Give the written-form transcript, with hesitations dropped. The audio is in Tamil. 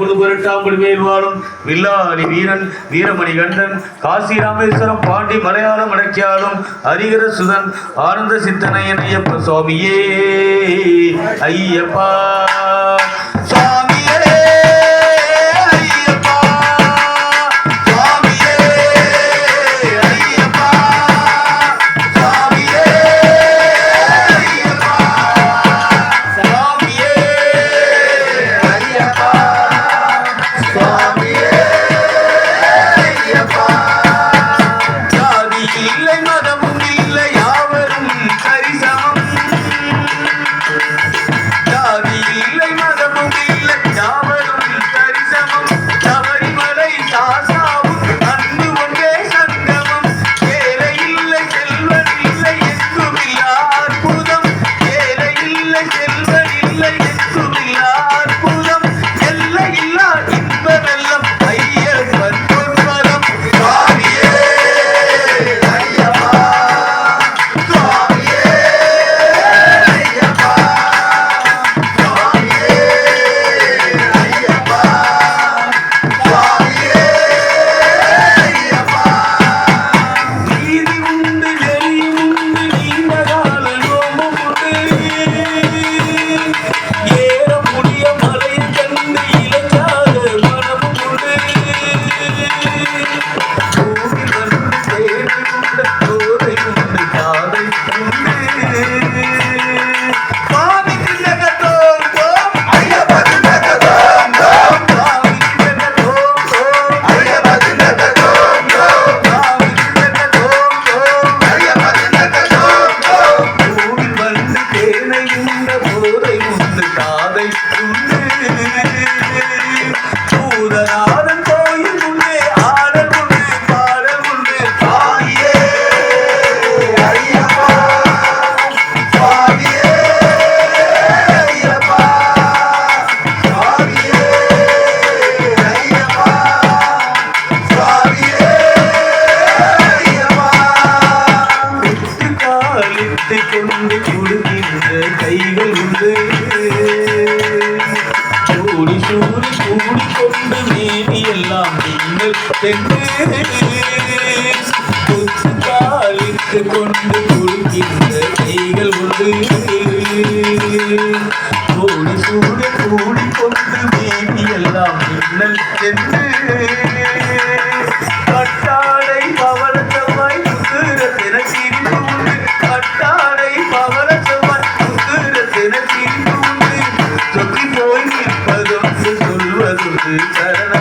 புதுபுரட்டாம்புடி மேல் வாழும் வில்லாளி வீரன் வீரமணி கண்டன் காசி ராமேஸ்வரம் பாண்டி மலையாளம் அடக்கியாலும் ஹரிகர சுதன் ஆனந்த சித்தனையன் ஐயப்ப சுவாமியே ஐயப்பா சுவாமியே கைகள் உண்டு கூடி சூடி கூடி கொண்டு மீதி எல்லாம் நீங்கள் காலிட்டு கொண்டு கொடுக்கின்ற கைகள் உண்டு கூடி சூடி கூடி கொண்டு மீதி எல்லாம் நீங்கள் சென்று கட்டாடை பவளத்தமாய் புதுரத்தின சிரிப்பு உண்டு கட்டாடை பவளத்தமாய் புதுரத்தின சிரிப்பு உண்டு சொக்கி போய் நிற்பதொன்று சொல்வதொன்று சரண